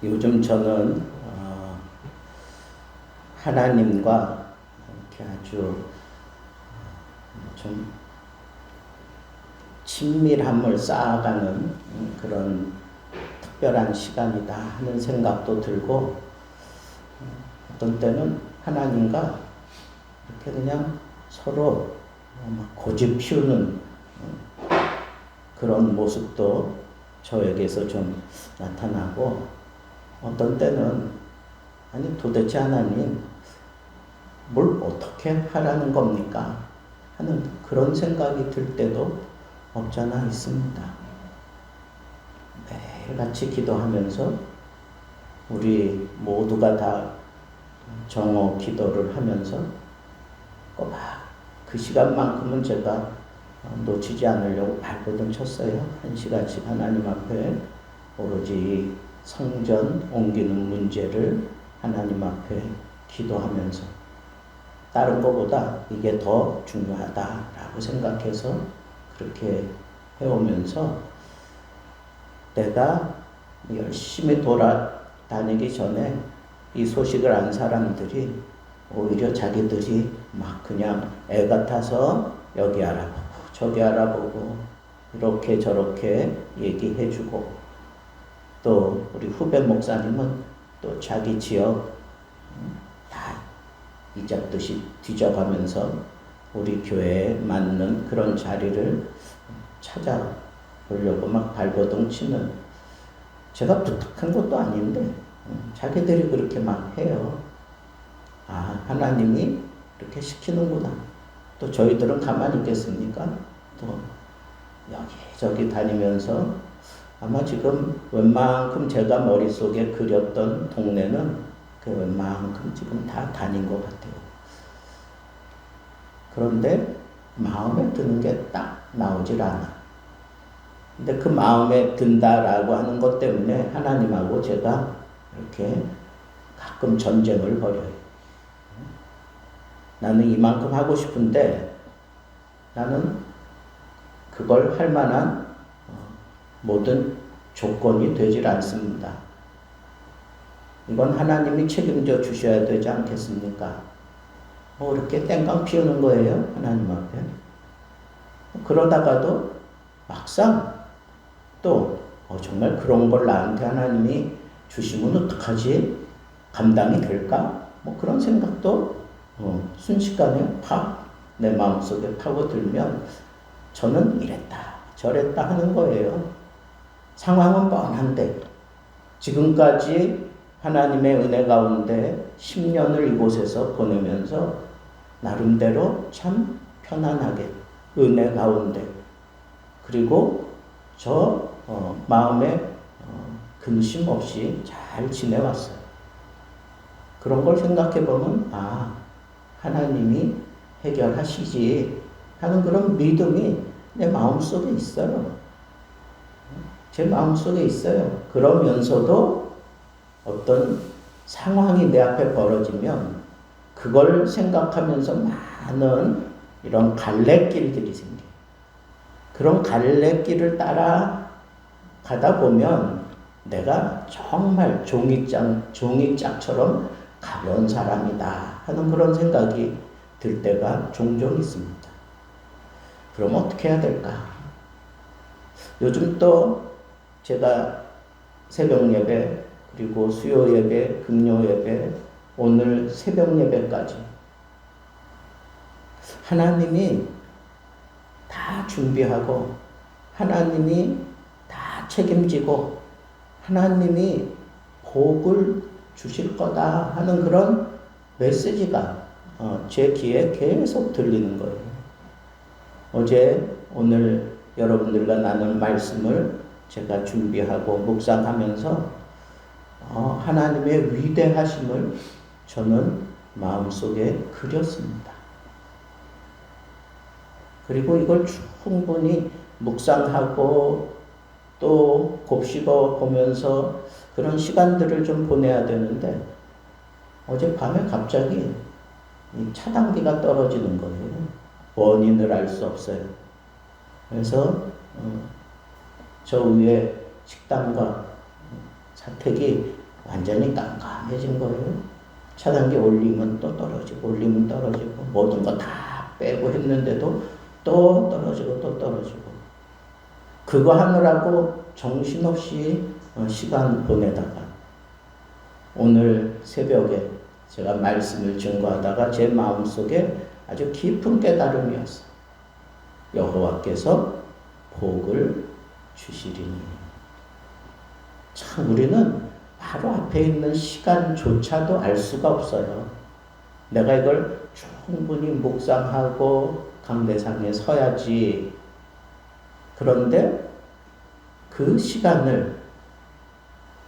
요즘 저는 하나님과 이렇게 아주 좀 친밀함을 쌓아가는 그런 특별한 시간이다 하는 생각도 들고, 어떤 때는 하나님과 이렇게 그냥 서로 고집 피우는 그런 모습도 저에게서 좀 나타나고, 어떤 때는 아니 도대체 하나님 뭘 어떻게 하라는 겁니까? 하는 그런 생각이 들 때도 없잖아 있습니다. 매일같이 기도하면서 우리 모두가 다 정오 기도를 하면서 꼬박 그 시간만큼은 제가 놓치지 않으려고 발버둥 쳤어요. 1시간씩 하나님 앞에 오로지 성전 옮기는 문제를 하나님 앞에 기도하면서, 다른 것보다 이게 더 중요하다라고 생각해서 그렇게 해오면서, 내가 열심히 돌아다니기 전에 이 소식을 안 사람들이 오히려 자기들이 막 그냥 애 같아서 여기 알아보고 저기 알아보고 이렇게 저렇게 얘기해주고, 또 우리 후배 목사님은 또 자기 지역 다 이잡듯이 뒤져가면서 우리 교회에 맞는 그런 자리를 찾아보려고 막 발버둥 치는, 제가 부탁한 것도 아닌데 자기들이 그렇게 막 해요. 아, 하나님이 이렇게 시키는구나. 또 저희들은 가만히 있겠습니까? 또 여기저기 다니면서 아마 지금 웬만큼 제가 머릿속에 그렸던 동네는 그 웬만큼 지금 다 다닌 것 같아요. 그런데 마음에 드는 게 딱 나오질 않아. 근데 그 마음에 든다라고 하는 것 때문에 하나님하고 제가 이렇게 가끔 전쟁을 벌여요. 나는 이만큼 하고 싶은데 나는 그걸 할 만한 모든 조건이 되질 않습니다. 이건 하나님이 책임져 주셔야 되지 않겠습니까? 뭐 이렇게 땡깡 피우는 거예요, 하나님 앞에. 그러다가도 막상 또 정말 그런 걸 나한테 하나님이 주시면 어떡하지? 감당이 될까? 뭐 그런 생각도 순식간에 팍 내 마음속에 파고들면 저는 이랬다 저랬다 하는 거예요. 상황은 뻔한데 지금까지 하나님의 은혜 가운데 10년을 이곳에서 보내면서 나름대로 참 편안하게 은혜 가운데, 그리고 저 마음에 근심 없이 잘 지내왔어요. 그런 걸 생각해 보면 하나님이 해결하시지 하는 그런 믿음이 내 마음속에 있어요. 제 마음속에 있어요. 그러면서도 어떤 상황이 내 앞에 벌어지면 그걸 생각하면서 많은 이런 갈래길들이 생겨요. 그런 갈래길을 따라 가다 보면 내가 정말 종이짝처럼 가벼운 사람이다 하는 그런 생각이 들 때가 종종 있습니다. 그럼 어떻게 해야 될까? 요즘 또 제가 새벽 예배, 그리고 수요 예배, 금요 예배, 오늘 새벽 예배까지 하나님이 다 준비하고 하나님이 다 책임지고 하나님이 복을 주실 거다 하는 그런 메시지가 제 귀에 계속 들리는 거예요. 어제 오늘 여러분들과 나눈 말씀을 제가 준비하고 묵상하면서 하나님의 위대하심을 저는 마음속에 그렸습니다. 그리고 이걸 충분히 묵상하고 또 곱씹어 보면서 그런 시간들을 좀 보내야 되는데, 어젯밤에 갑자기 차단기가 떨어지는 거예요. 원인을 알 수 없어요. 그래서 저 위에 식당과 사택이 완전히 깜깜해진 거예요. 차단기 올리면 또 떨어지고 올리면 떨어지고 모든 거 다 빼고 했는데도 또 떨어지고 또 떨어지고 그거 하느라고 정신없이 시간 보내다가 오늘 새벽에 제가 말씀을 증거하다가 제 마음속에 아주 깊은 깨달음이었어요. 여호와께서 복을 주시리니. 참 우리는 바로 앞에 있는 시간조차도 알 수가 없어요. 내가 이걸 충분히 묵상하고 강대상에 서야지. 그런데 그 시간을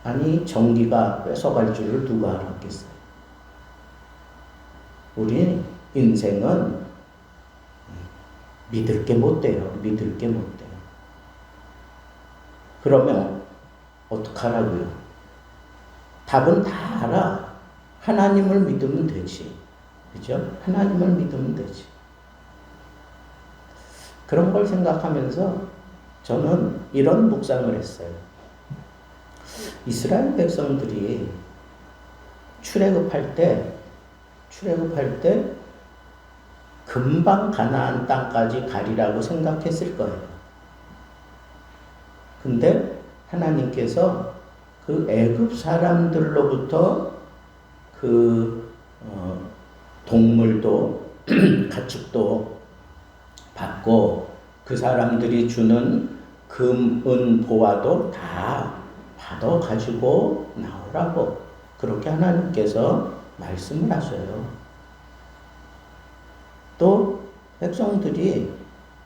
아니 전기가 뺏어갈 줄을 누가 알았겠어요. 우리 인생은 믿을 게 못 돼요. 믿을 게 못 돼요. 그러면 어떡하라고요? 답은 다 알아. 하나님을 믿으면 되지. 그죠? 하나님을 믿으면 되지. 그런 걸 생각하면서 저는 이런 묵상을 했어요. 이스라엘 백성들이 출애굽할 때 금방 가나안 땅까지 가리라고 생각했을 거예요. 근데 하나님께서 그 애굽 사람들로부터 동물도 가축도 받고 그 사람들이 주는 금, 은, 보화도 다 받아 가지고 나오라고 그렇게 하나님께서 말씀을 하셔요. 또 백성들이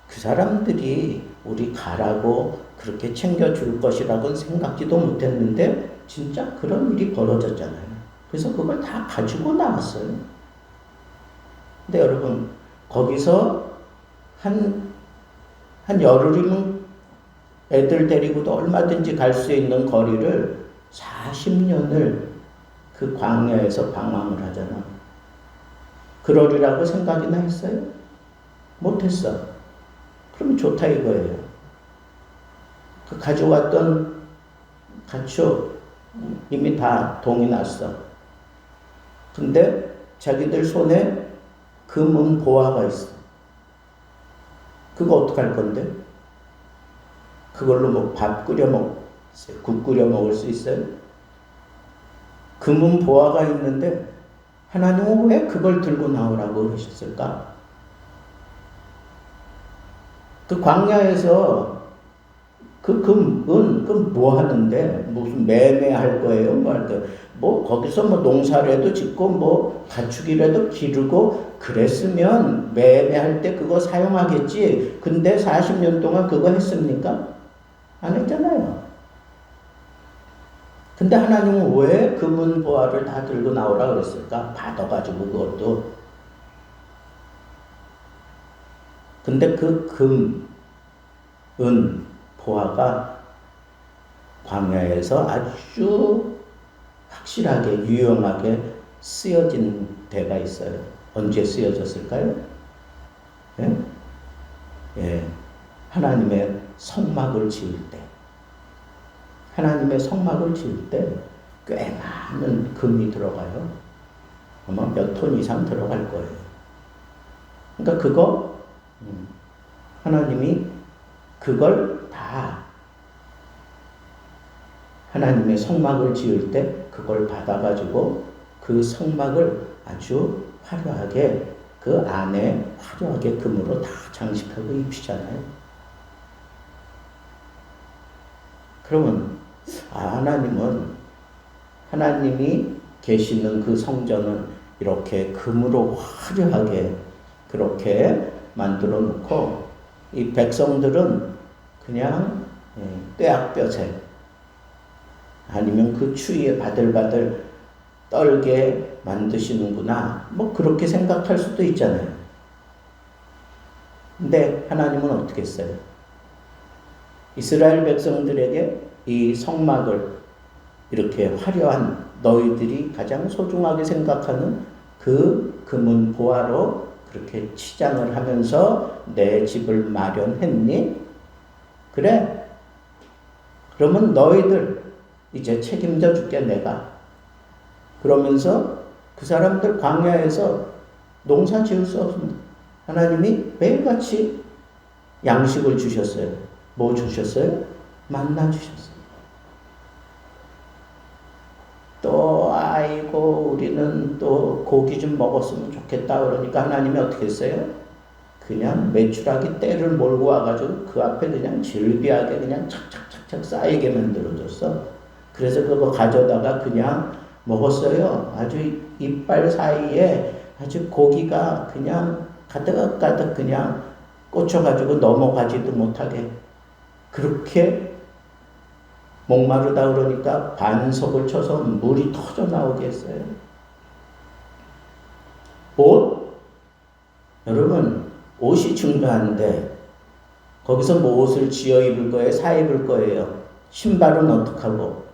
그 사람들이 우리 가라고 그렇게 챙겨줄 것이라고는 생각지도 못했는데 진짜 그런 일이 벌어졌잖아요. 그래서 그걸 다 가지고 나왔어요. 근데 여러분 거기서 한 열흘이면 애들 데리고도 얼마든지 갈 수 있는 거리를 40년을 그 광야에서 방황을 하잖아. 그러리라고 생각이나 했어요? 못했어. 그러면 좋다 이거예요. 그 가져왔던 가축 이미 다 동이 났어. 근데 자기들 손에 금은 보화가 있어. 그거 어떡할 건데? 그걸로 뭐 밥 끓여 먹어요? 국 끓여 먹을 수 있어요? 금은 보화가 있는데 하나님은 왜 그걸 들고 나오라고 그러셨을까? 그 광야에서 그 금, 은, 그 뭐 하는데? 무슨 매매할 거예요? 뭐 거기서 뭐 농사라도 짓고 뭐 가축이라도 기르고 그랬으면 매매할 때 그거 사용하겠지. 근데 40년 동안 그거 했습니까? 안 했잖아요. 근데 하나님은 왜 금은 보화를 다 들고 나오라 그랬을까? 받아가지고 그것도. 근데 그 금, 은, 보화가 광야에서 아주 확실하게 유용하게 쓰여진 데가 있어요. 언제 쓰여졌을까요? 예? 예. 하나님의 성막을 지을 때. 하나님의 성막을 지을 때 꽤 많은 금이 들어가요. 아마 몇 톤 이상 들어갈 거예요. 그러니까 그거 하나님이 그걸 다 하나님의 성막을 지을 때 그걸 받아가지고 그 성막을 아주 화려하게 그 안에 화려하게 금으로 다 장식하고 입히잖아요. 그러면 하나님이 계시는 그 성전은 이렇게 금으로 화려하게 그렇게 만들어 놓고 이 백성들은 그냥 떼약볕에 아니면 그 추위에 바들바들 떨게 만드시는구나. 뭐 그렇게 생각할 수도 있잖아요. 근데 하나님은 어떻게 했어요? 이스라엘 백성들에게 이 성막을 이렇게 화려한 너희들이 가장 소중하게 생각하는 그 금은 보화로 그렇게 치장을 하면서 내 집을 마련했니? 그래? 그러면 너희들 이제 책임져 줄게 내가. 그러면서 그 사람들 광야에서 농사 지을 수 없습니다. 하나님이 매일같이 양식을 주셨어요. 뭐 주셨어요? 만나 주셨어요. 또 아이고 우리는 또 고기 좀 먹었으면 좋겠다 그러니까 하나님이 어떻게 했어요? 그냥 메추라기 떼를 몰고 와가지고 그 앞에 그냥 질비하게 그냥 착착착착 쌓이게 만들어줬어. 그래서 그거 가져다가 그냥 먹었어요. 아주 이빨 사이에 아주 고기가 그냥 가득가득 그냥 꽂혀가지고 넘어가지도 못하게 그렇게 목마르다 그러니까 반석을 쳐서 물이 터져 나오게 했어요. 옷? 여러분 옷이 중요한데 거기서 뭐 옷을 지어 입을 거예요? 사 입을 거예요? 신발은 어떡하고?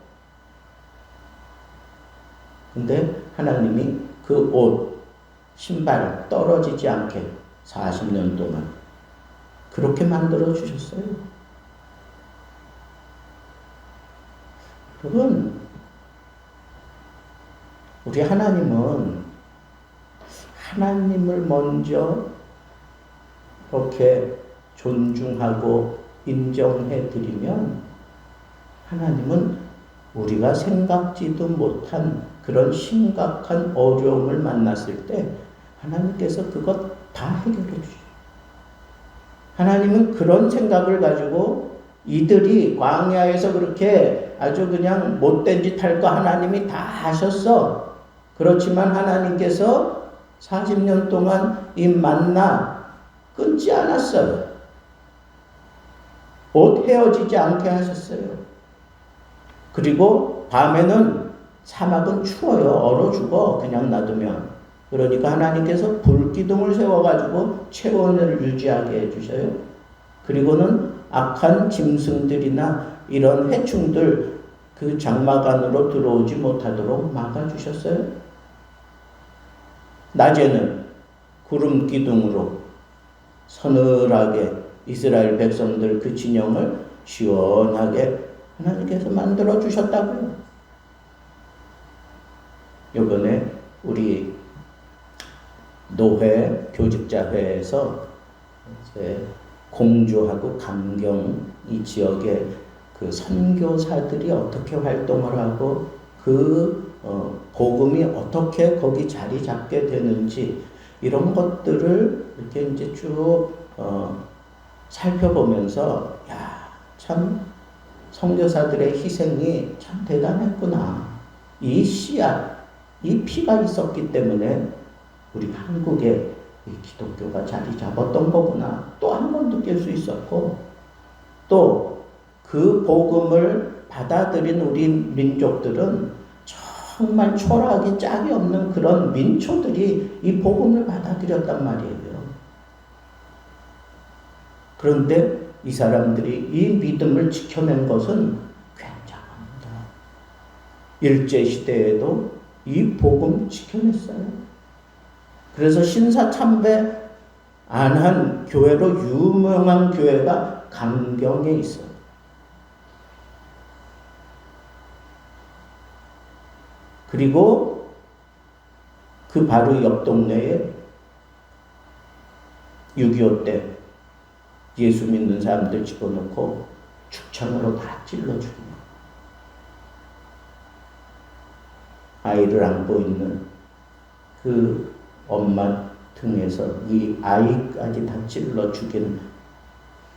근데 하나님이 그 옷, 신발 떨어지지 않게 40년 동안 그렇게 만들어 주셨어요. 여러분, 우리 하나님은 하나님을 먼저 이렇게 존중하고 인정해 드리면 하나님은 우리가 생각지도 못한 그런 심각한 어려움을 만났을 때 하나님께서 그것 다 해결해 주셔요. 하나님은 그런 생각을 가지고 이들이 광야에서 그렇게 아주 그냥 못된 짓 할 거 하나님이 다 하셨어. 그렇지만 하나님께서 40년 동안 이 만나 끊지 않았어요. 옷 헤어지지 않게 하셨어요. 그리고 밤에는 사막은 추워요. 얼어 죽어. 그냥 놔두면. 그러니까 하나님께서 불기둥을 세워가지고 체온을 유지하게 해주셔요. 그리고는 악한 짐승들이나 이런 해충들 그 장막 안으로 들어오지 못하도록 막아주셨어요. 낮에는 구름 기둥으로 서늘하게 이스라엘 백성들 그 진영을 시원하게 하나님께서 만들어 주셨다고요. 이번에 우리 노회 교직자회에서 이제 공주하고 강경 이 지역의 그 선교사들이 어떻게 활동을 하고 그 복음이 어떻게 거기 자리 잡게 되는지 이런 것들을 이렇게 이제 쭉 살펴보면서 야, 참 선교사들의 희생이 참 대단했구나. 이 씨앗, 이 피가 있었기 때문에 우리 한국에 이 기독교가 자리 잡았던 거구나. 또 한 번 느낄 수 있었고 또 그 복음을 받아들인 우리 민족들은 정말 초라하기 짝이 없는 그런 민초들이 이 복음을 받아들였단 말이에요. 그런데 이 사람들이 이 믿음을 지켜낸 것은 굉장합니다. 일제시대에도 이 복음 지켜냈어요. 그래서 신사참배 안 한 교회로 유명한 교회가 강경에 있어요. 그리고 그 바로 옆 동네에 6.25 때 예수 믿는 사람들 집어넣고 축창으로 다 찔러 죽인 거예요. 아이를 안고 있는 그 엄마 등에서 이 아이까지 다 찔러 죽인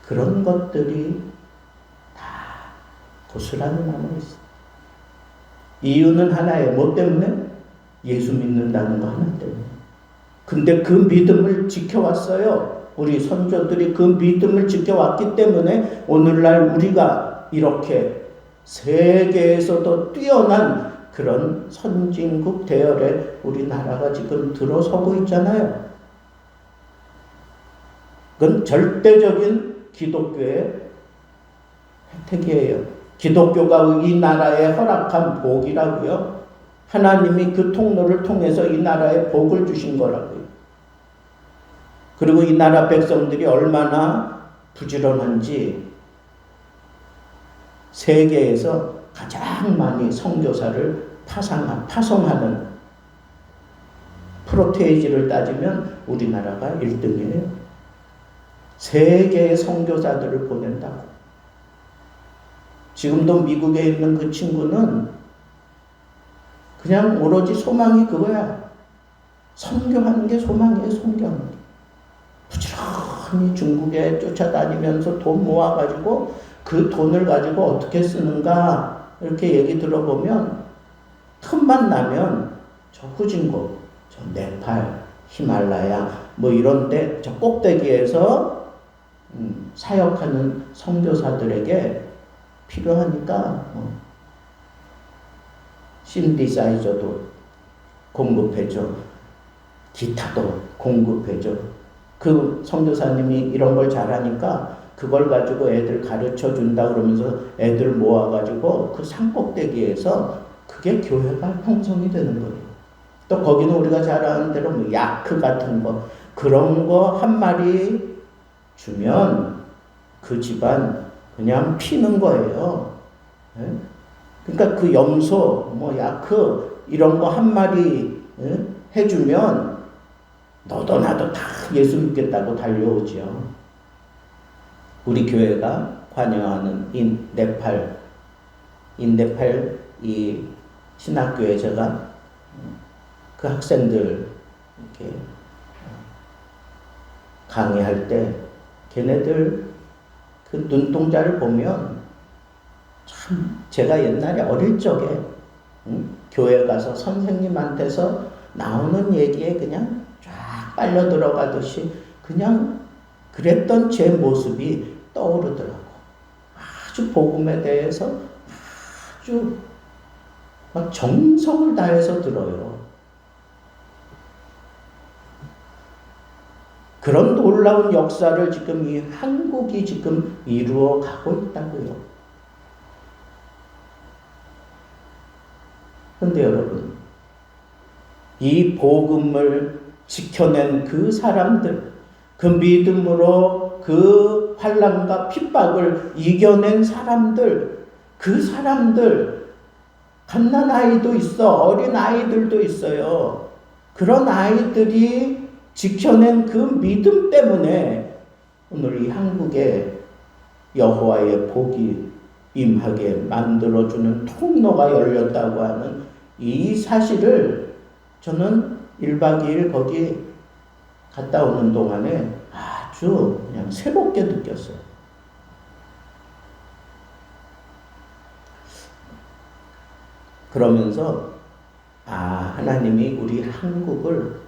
그런 것들이 다 고스란히 남아있어요. 이유는 하나예요. 뭐 때문에? 예수 믿는다는 거 하나 때문에. 근데 그 믿음을 지켜왔어요. 우리 선조들이 그 믿음을 지켜왔기 때문에 오늘날 우리가 이렇게 세계에서도 뛰어난 그런 선진국 대열에 우리나라가 지금 들어서고 있잖아요. 그건 절대적인 기독교의 혜택이에요. 기독교가 이 나라에 허락한 복이라고요. 하나님이 그 통로를 통해서 이 나라에 복을 주신 거라고요. 그리고 이 나라 백성들이 얼마나 부지런한지 세계에서 가장 많이 선교사를 파송하는 프로테이지를 따지면 우리나라가 1등이에요. 세계의 선교사들을 보낸다고. 지금도 미국에 있는 그 친구는 그냥 오로지 소망이 그거야. 선교하는 게 소망이에요. 선교하는 게. 부지런히 중국에 쫓아다니면서 돈 모아가지고 그 돈을 가지고 어떻게 쓰는가 이렇게 얘기 들어보면 틈만 나면 저 후진국, 저 네팔, 히말라야 뭐 이런데 저 꼭대기에서 사역하는 선교사들에게 필요하니까 신디사이저도 공급해줘. 기타도 공급해줘. 그 선교사님이 이런 걸 잘하니까 그걸 가지고 애들 가르쳐 준다 그러면서 애들 모아가지고 그 산꼭대기에서 그게 교회가 형성이 되는 거예요. 또 거기는 우리가 잘 아는 대로 뭐 야크 같은 거 그런 거 한 마리 주면 그 집안 그냥 피는 거예요. 네? 그러니까 그 염소, 뭐 야크 이런 거 한 마리 해주면 너도 나도 다 예수 믿겠다고 달려오죠. 우리 교회가 관여하는 인네팔 이 신학교에 제가 그 학생들 이렇게 강의할 때 걔네들 그 눈동자를 보면 참 제가 옛날에 어릴 적에 교회 가서 선생님한테서 나오는 얘기에 그냥 쫙 빨려 들어가듯이 그냥 그랬던 제 모습이 떠오르더라고. 아주 복음에 대해서 아주 막 정성을 다해서 들어요. 그런 놀라운 역사를 지금 이 한국이 지금 이루어 가고 있다고요. 그런데 여러분, 이 복음을 지켜낸 그 사람들, 그 믿음으로 그 환난과 핍박을 이겨낸 사람들, 그 사람들, 갓난아이도 있어, 어린 아이들도 있어요. 그런 아이들이 지켜낸 그 믿음 때문에 오늘 이 한국에 여호와의 복이 임하게 만들어주는 통로가 열렸다고 하는 이 사실을 저는 1박 2일 거기 갔다 오는 동안에 아주 그냥 새롭게 느꼈어요. 그러면서 하나님이 우리 한국을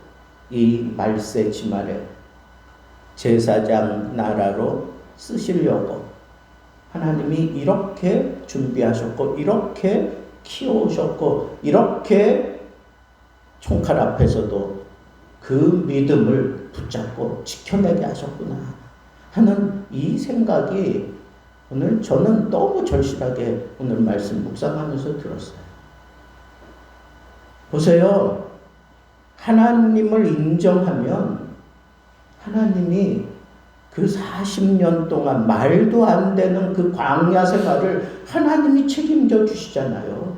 이 말세 지말에 제사장 나라로 쓰시려고 하나님이 이렇게 준비하셨고 이렇게 키워오셨고 이렇게 총칼 앞에서도 그 믿음을 붙잡고 지켜내게 하셨구나 하는 이 생각이 오늘 저는 너무 절실하게 오늘 말씀 묵상하면서 들었어요. 보세요. 하나님을 인정하면 하나님이 그 40년 동안 말도 안 되는 그 광야 생활을 하나님이 책임져 주시잖아요.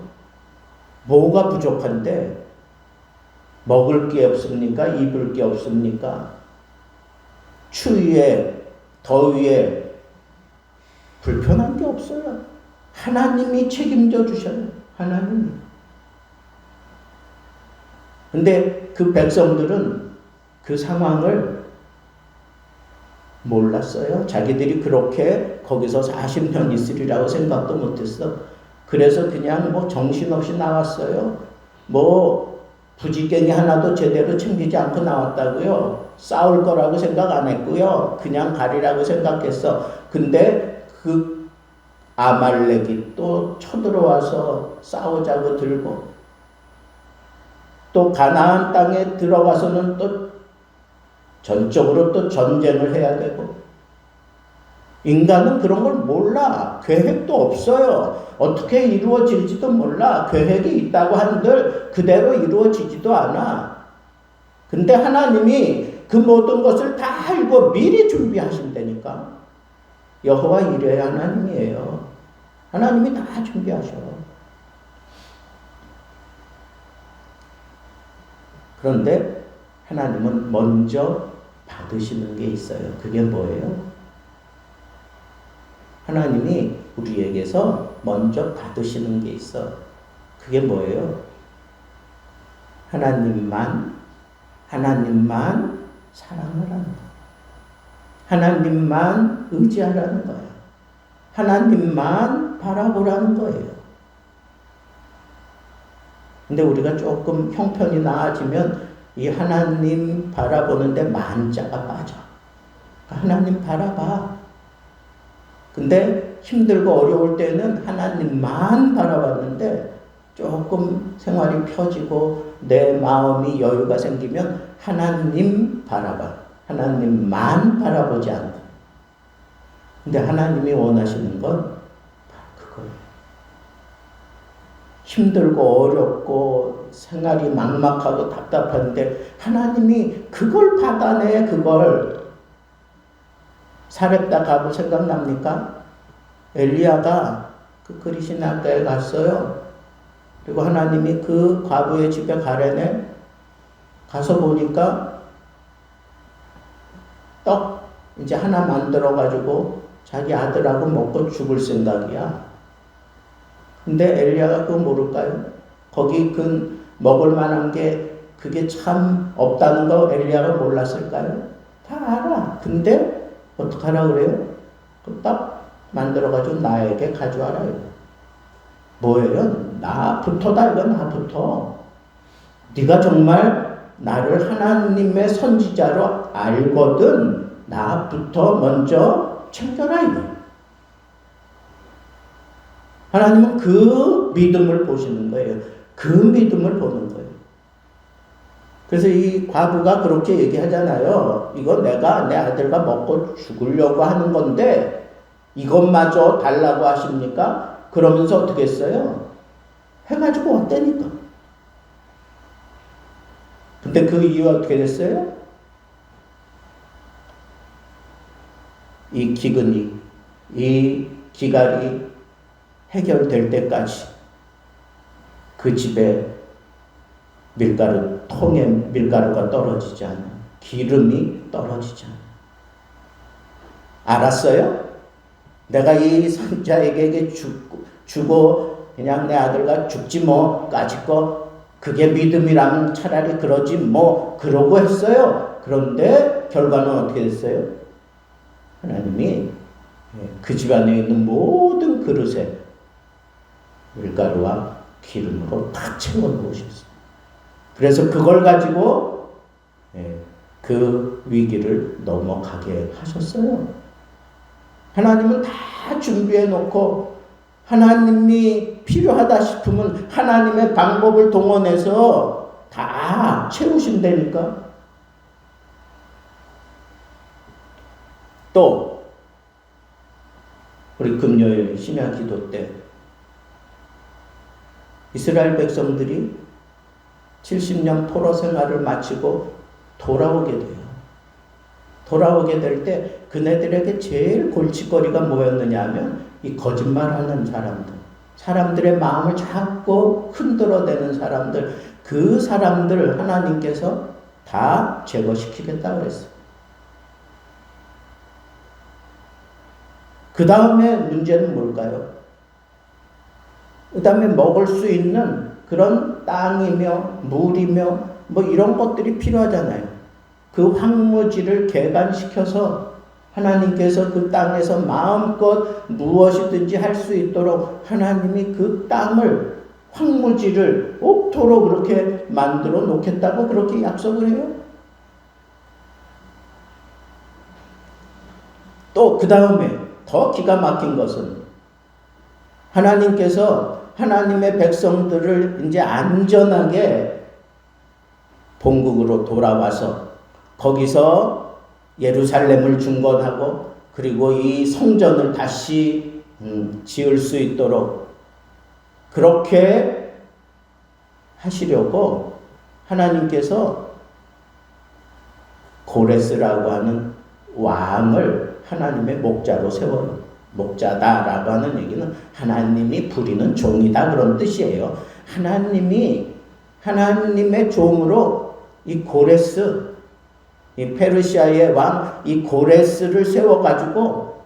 뭐가 부족한데? 먹을 게 없습니까? 입을 게 없습니까? 추위에, 더위에 불편한 게 없어요. 하나님이 책임져 주셔요. 하나님이. 근데 그 백성들은 그 상황을 몰랐어요. 자기들이 그렇게 거기서 40년 있으리라고 생각도 못했어. 그래서 그냥 뭐 정신없이 나왔어요. 뭐 부지깽이 하나도 제대로 챙기지 않고 나왔다고요. 싸울 거라고 생각 안 했고요. 그냥 가리라고 생각했어. 근데 그 아말렉이 또 쳐들어와서 싸우자고 들고 또 가나안 땅에 들어가서는 또 전적으로 또 전쟁을 해야 되고 인간은 그런 걸 몰라. 계획도 없어요. 어떻게 이루어질지도 몰라. 계획이 있다고 한들 그대로 이루어지지도 않아. 근데 하나님이 그 모든 것을 다 알고 미리 준비하신다니까. 여호와 이레 하나님이에요. 하나님이 다 준비하셔. 그런데 하나님은 먼저 받으시는 게 있어요. 그게 뭐예요? 하나님이 우리에게서 먼저 받으시는 게 있어. 그게 뭐예요? 하나님만 사랑을 하는 거야. 하나님만 의지하라는 거야. 하나님만 바라보라는 거예요. 근데 우리가 조금 형편이 나아지면 이 하나님 바라보는데 만자가 빠져. 하나님 바라봐. 근데 힘들고 어려울 때는 하나님만 바라봤는데 조금 생활이 펴지고 내 마음이 여유가 생기면 하나님 바라봐. 하나님만 바라보지 않는다. 근데 하나님이 원하시는 건 바로 그거예요. 힘들고 어렵고 생활이 막막하고 답답한데 하나님이 그걸 받아내. 그걸 사렙다 가부 생각납니까? 엘리야가 그 그리시나가에 갔어요. 그리고 하나님이 그 과부의 집에 가래네. 가서 보니까 떡 이제 하나 만들어가지고 자기 아들하고 먹고 죽을 생각이야. 근데 엘리야가 그거 모를까요? 거기 그 먹을 만한 게 그게 참 없다는 거 엘리야가 몰랐을까요? 다 알아. 근데 어떡하라 그래요? 그 떡 만들어가지고 나에게 가져와라. 뭐예요? 나부터다. 이거 나부터. 네가 정말 나를 하나님의 선지자로 알거든. 나부터 먼저 챙겨라. 이거. 하나님은 그 믿음을 보시는 거예요. 그 믿음을 보는 거예요. 그래서 이 과부가 그렇게 얘기하잖아요. 이거 내가 내 아들과 먹고 죽으려고 하는 건데 이것마저 달라고 하십니까? 그러면서 어떻게 했어요? 해가지고 왔다니까. 근데 그 이유가 어떻게 됐어요? 이 기근이, 이 기갈이 해결될 때까지 그 집에 통에 밀가루가 떨어지지 않아. 기름이 떨어지지 않아. 알았어요? 내가 이 선자에게 주고 그냥 내 아들과 죽지 뭐 까짓거 그게 믿음이라면 차라리 그러지 뭐 그러고 했어요. 그런데 결과는 어떻게 됐어요? 하나님이 그 집안에 있는 모든 그릇에 밀가루와 기름으로 다 채워 놓으셨어요. 그래서 그걸 가지고 그 위기를 넘어가게 하셨어요. 하나님은 다 준비해 놓고 하나님이 필요하다 싶으면 하나님의 방법을 동원해서 다 채우신다니까. 또 우리 금요일 심야 기도 때 이스라엘 백성들이 70년 포로 생활을 마치고 돌아오게 돼요. 돌아오게 될 때 그네들에게 제일 골칫거리가 뭐였느냐 하면 이 거짓말하는 사람들, 사람들의 마음을 자꾸 흔들어대는 사람들, 그 사람들 하나님께서 다 제거시키겠다고 그랬어요. 그 다음에 문제는 뭘까요? 그 다음에 먹을 수 있는 그런 땅이며 물이며 뭐 이런 것들이 필요하잖아요. 그 황무지를 개간시켜서 하나님께서 그 땅에서 마음껏 무엇이든지 할 수 있도록 하나님이 그 땅을 황무지를 옥토로 그렇게 만들어 놓겠다고 그렇게 약속을 해요. 또 그 다음에 더 기가 막힌 것은 하나님께서 하나님의 백성들을 이제 안전하게 본국으로 돌아와서 거기서 예루살렘을 중건하고 그리고 이 성전을 다시 지을 수 있도록 그렇게 하시려고 하나님께서 고레스라고 하는 왕을 하나님의 목자로 세워요. 목자다라고 하는 얘기는 하나님이 부리는 종이다 그런 뜻이에요. 하나님이 하나님의 종으로 이 고레스, 이 페르시아의 왕 이 고레스를 세워가지고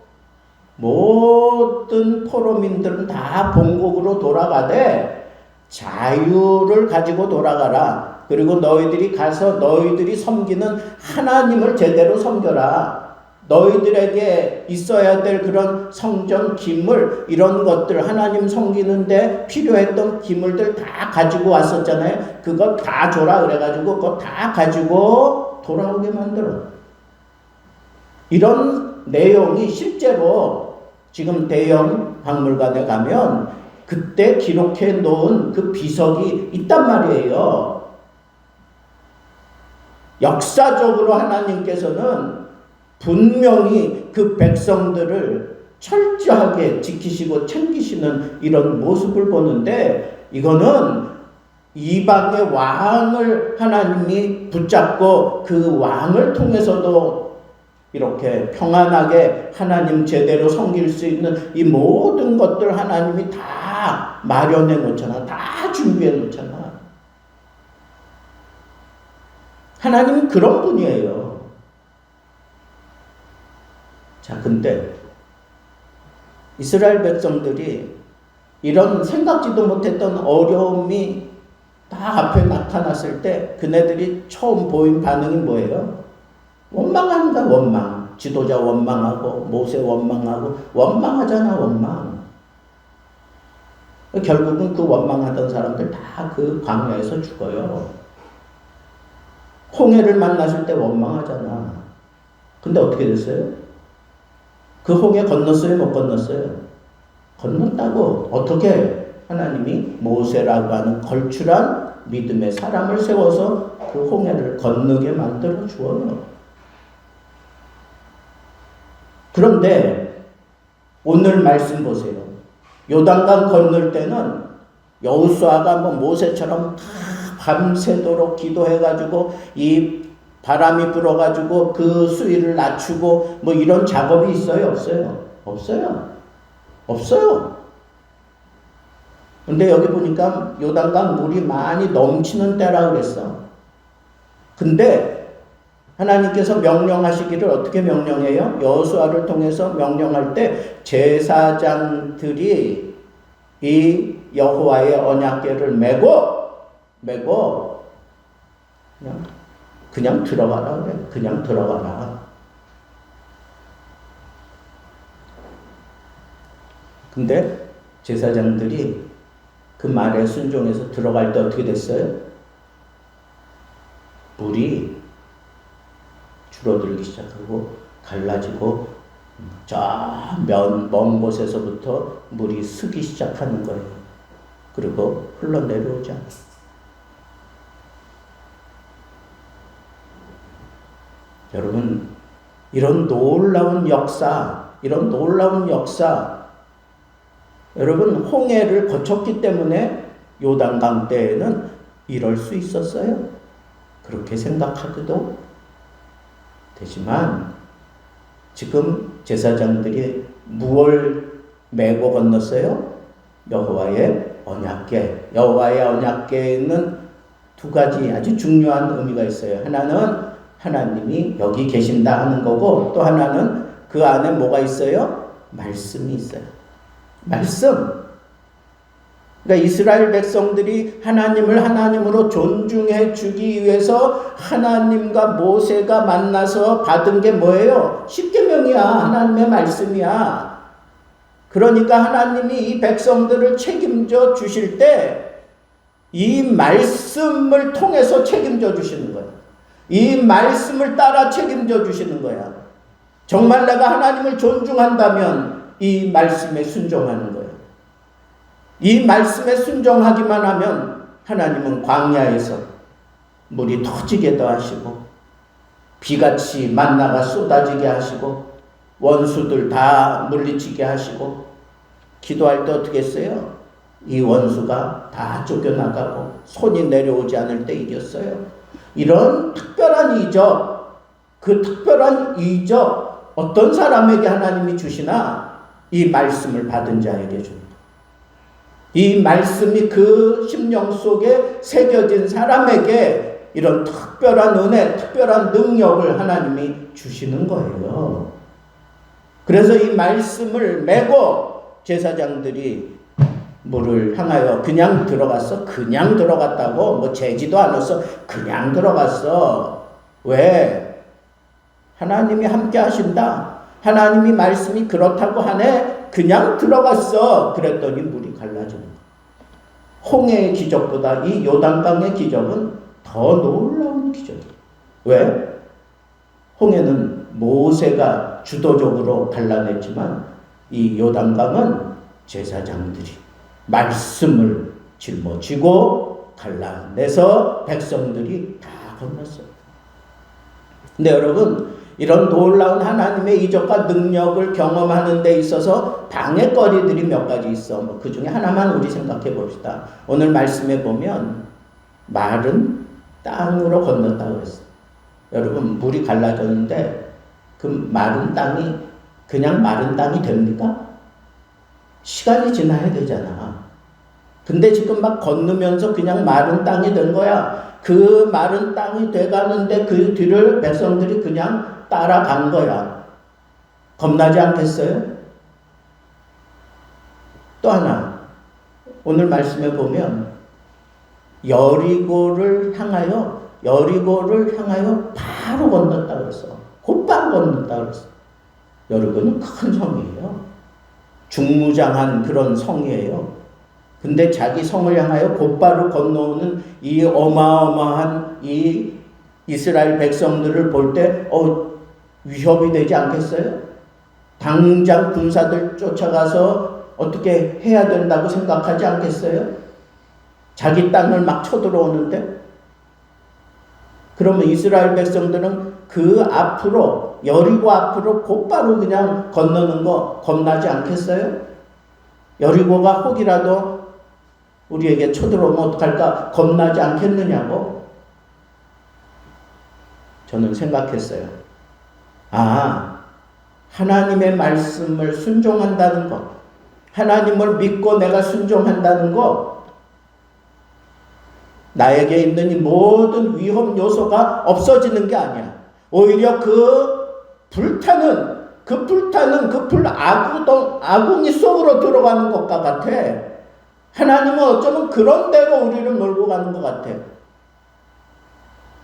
모든 포로민들은 다 본국으로 돌아가되 자유를 가지고 돌아가라. 그리고 너희들이 가서 너희들이 섬기는 하나님을 제대로 섬겨라. 너희들에게 있어야 될 그런 성전 기물 이런 것들 하나님 섬기는데 필요했던 기물들 다 가지고 왔었잖아요. 그거 다 줘라 그래가지고 그거 다 가지고 돌아오게 만들어. 이런 내용이 실제로 지금 대형 박물관에 가면 그때 기록해 놓은 그 비석이 있단 말이에요. 역사적으로 하나님께서는 분명히 그 백성들을 철저하게 지키시고 챙기시는 이런 모습을 보는데 이거는 이방의 왕을 하나님이 붙잡고 그 왕을 통해서도 이렇게 평안하게 하나님 제대로 섬길 수 있는 이 모든 것들 하나님이 다 마련해 놓잖아. 다 준비해 놓잖아. 하나님은 그런 분이에요. 자, 근데 이스라엘 백성들이 이런 생각지도 못했던 어려움이 다 앞에 나타났을 때 그네들이 처음 보인 반응이 뭐예요? 원망한다, 원망. 지도자 원망하고 모세 원망하고 원망하잖아, 원망. 결국은 그 원망하던 사람들 다 그 광야에서 죽어요. 홍해를 만났을 때 원망하잖아. 근데 어떻게 됐어요? 그 홍해 건넜어요? 못 건넜어요? 건넜다고. 어떻게? 하나님이 모세라고 하는 걸출한 믿음의 사람을 세워서 그 홍해를 건너게 만들어 주어요. 그런데 오늘 말씀 보세요. 요단강 건널 때는 여호수아가 뭐 모세처럼 밤새도록 기도해가지고 이 바람이 불어가지고 그 수위를 낮추고 뭐 이런 작업이 있어요? 없어요? 없어요. 없어요. 근데 여기 보니까 요단강 물이 많이 넘치는 때라고 그랬어. 근데 하나님께서 명령하시기를 어떻게 명령해요? 여호수아를 통해서 명령할 때 제사장들이 이 여호와의 언약궤를 메고 그냥 들어가라 그래. 그냥 들어가라. 근데 제사장들이 그 말에 순종해서 들어갈 때 어떻게 됐어요? 물이 줄어들기 시작하고 갈라지고 저 먼 곳에서부터 물이 쓰기 시작하는 거예요. 그리고 흘러내려오지 않아요. 여러분, 이런 놀라운 역사, 여러분 홍해를 거쳤기 때문에 요단강 때에는 이럴 수 있었어요. 그렇게 생각하기도 되지만 지금 제사장들이 무엇을 메고 건넜어요? 여호와의 언약궤. 여호와의 언약궤에는 두 가지 아주 중요한 의미가 있어요. 하나는 하나님이 여기 계신다 하는 거고, 또 하나는 그 안에 뭐가 있어요? 말씀이 있어요. 말씀. 그러니까 이스라엘 백성들이 하나님을 하나님으로 존중해 주기 위해서 하나님과 모세가 만나서 받은 게 뭐예요? 십계명이야. 하나님의 말씀이야. 그러니까 하나님이 이 백성들을 책임져 주실 때 이 말씀을 통해서 책임져 주시는 거야. 이 말씀을 따라 책임져 주시는 거야. 정말 내가 하나님을 존중한다면 이 말씀에 순종하는 거야. 이 말씀에 순종하기만 하면 하나님은 광야에서 물이 터지게도 하시고 비같이 만나가 쏟아지게 하시고 원수들 다 물리치게 하시고, 기도할 때 어떻게 했어요? 이 원수가 다 쫓겨나가고 손이 내려오지 않을 때 이겼어요. 이런 특별한 이적, 그 특별한 이적 어떤 사람에게 하나님이 주시나? 이 말씀을 받은 자에게 줍니다. 이 말씀이 그 심령 속에 새겨진 사람에게 이런 특별한 은혜, 특별한 능력을 하나님이 주시는 거예요. 그래서 이 말씀을 메고 제사장들이 물을 향하여 그냥 들어갔어? 그냥 들어갔다고? 뭐 재지도 않았어? 그냥 들어갔어. 왜? 하나님이 함께 하신다. 하나님이 말씀이 그렇다고 하네. 그냥 들어갔어. 그랬더니 물이 갈라지는 거야. 홍해의 기적보다 이 요단강의 기적은 더 놀라운 기적이에요. 왜? 홍해는 모세가 주도적으로 갈라냈지만 이 요단강은 제사장들이 말씀을 짊어지고 갈라내서 백성들이 다 건넜어요. 근데 여러분, 이런 놀라운 하나님의 이적과 능력을 경험하는 데 있어서 방해거리들이 몇 가지 있어. 그 중에 하나만 우리 생각해 봅시다. 오늘 말씀에 보면 마른 땅으로 건넜다고 그랬어요. 여러분, 물이 갈라졌는데 그 마른 땅이 그냥 마른 땅이 됩니까? 시간이 지나야 되잖아. 근데 지금 막 건너면서 그냥 마른 땅이 된 거야. 그 마른 땅이 돼가는데 그 뒤를 백성들이 그냥 따라간 거야. 겁나지 않겠어요? 또 하나, 오늘 말씀에 보면 여리고를 향하여 바로 건넜다 그랬어. 곧바로 건넜다 그랬어. 여리고는 큰 성이에요. 중무장한 그런 성이에요. 근데 자기 성을 향하여 곧바로 건너오는 이 어마어마한 이 이스라엘 백성들을 볼 때 위협이 되지 않겠어요? 당장 군사들 쫓아가서 어떻게 해야 된다고 생각하지 않겠어요? 자기 땅을 막 쳐들어오는데? 그러면 이스라엘 백성들은 그 앞으로, 여리고 앞으로 곧바로 그냥 건너는 거 겁나지 않겠어요? 여리고가 혹이라도 우리에게 쳐들어오면 어떡할까 겁나지 않겠느냐고? 저는 생각했어요. 하나님의 말씀을 순종한다는 것, 하나님을 믿고 내가 순종한다는 것, 나에게 있는 이 모든 위험 요소가 없어지는 게 아니야. 오히려 그 불타는 아궁이 속으로 들어가는 것과 같아. 하나님은 어쩌면 그런 대로 우리를 몰고 가는 것 같아.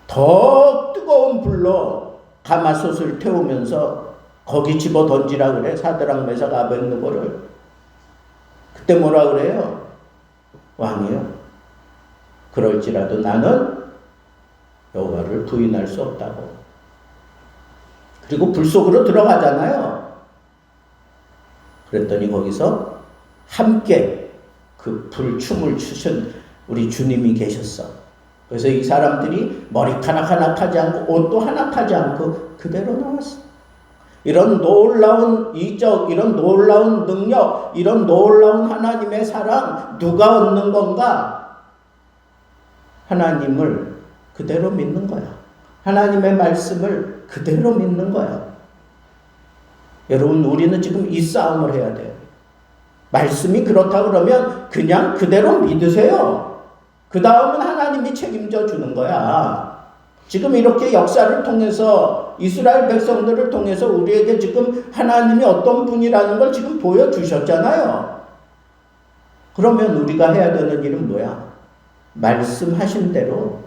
더 뜨거운 불로 가마솥을 태우면서 거기 집어 던지라 그래. 사드락 메삭 아벳느고를. 그때 뭐라 그래요? 왕이요, 그럴지라도 나는 여호와를 부인할 수 없다고. 그리고 불 속으로 들어가잖아요. 그랬더니 거기서 함께 그 불춤을 추신 우리 주님이 계셨어. 그래서 이 사람들이 머리카락 하나 파지 않고 옷도 하나 파지 않고 그대로 나왔어. 이런 놀라운 이적, 이런 놀라운 능력, 이런 놀라운 하나님의 사랑 누가 얻는 건가? 하나님을 그대로 믿는 거야. 하나님의 말씀을 그대로 믿는 거야. 여러분, 우리는 지금 이 싸움을 해야 돼요. 말씀이 그렇다 그러면 그냥 그대로 믿으세요. 그 다음은 하나님이 책임져 주는 거야. 지금 이렇게 역사를 통해서 이스라엘 백성들을 통해서 우리에게 지금 하나님이 어떤 분이라는 걸 지금 보여주셨잖아요. 그러면 우리가 해야 되는 일은 뭐야? 말씀하신 대로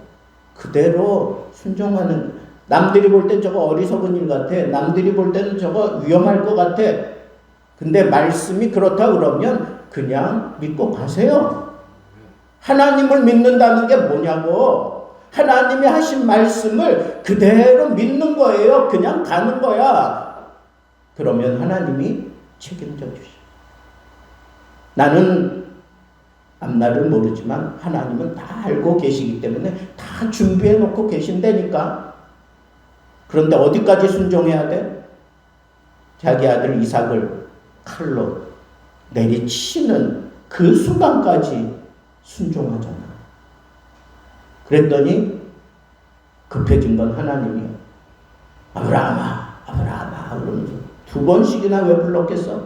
그대로 순종하는. 남들이 볼 땐 저거 어리석은 일 같아. 남들이 볼 때는 저거 위험할 것 같아. 근데 말씀이 그렇다 그러면 그냥 믿고 가세요. 하나님을 믿는다는 게 뭐냐고. 하나님이 하신 말씀을 그대로 믿는 거예요. 그냥 가는 거야. 그러면 하나님이 책임져 주셔. 나는 앞날을 모르지만 하나님은 다 알고 계시기 때문에 다 준비해 놓고 계신다니까. 그런데 어디까지 순종해야 돼? 자기 아들 이삭을 칼로 내리치는 그 순간까지 순종하잖아. 그랬더니 급해진 건 하나님이요. 아브라함아, 아브라함아 그러면서 2번씩이나 왜 불렀겠어?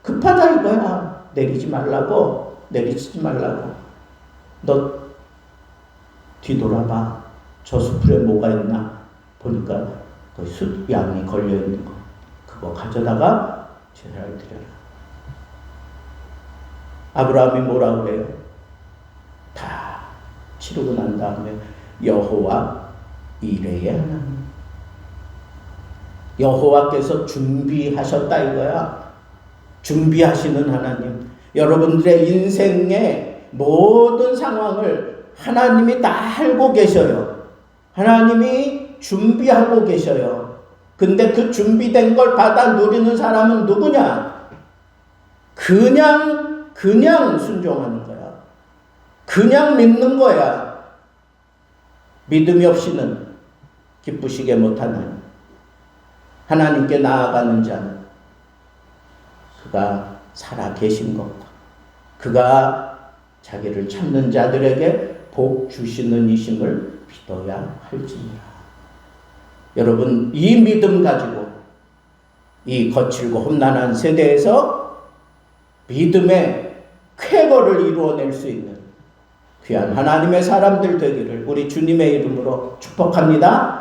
급하다 이거야. 내리지 말라고, 내리치지 말라고. 너 뒤돌아봐. 저 수풀에 뭐가 있나 보니까 그 숫양이 걸려있는 거, 그거 가져다가 제사를 드려라. 아브라함이 뭐라 그래요? 다 치르고 난 다음에 여호와 이레의 하나님, 여호와께서 준비하셨다 이거야. 준비하시는 하나님. 여러분들의 인생의 모든 상황을 하나님이 다 알고 계셔요. 하나님이 준비하고 계셔요. 근데 그 준비된 걸 받아 누리는 사람은 누구냐? 그냥 순종하는 거야. 그냥 믿는 거야. 믿음이 없이는 기쁘시게 못하는 하나님께 나아가는 자는 그가 살아 계신 것과 그가 자기를 찾는 자들에게 복 주시는 이심을 믿어야 할지니라. 여러분, 이 믿음 가지고 이 거칠고 험난한 세대에서 믿음의 쾌거를 이루어낼 수 있는 귀한 하나님의 사람들 되기를 우리 주님의 이름으로 축복합니다.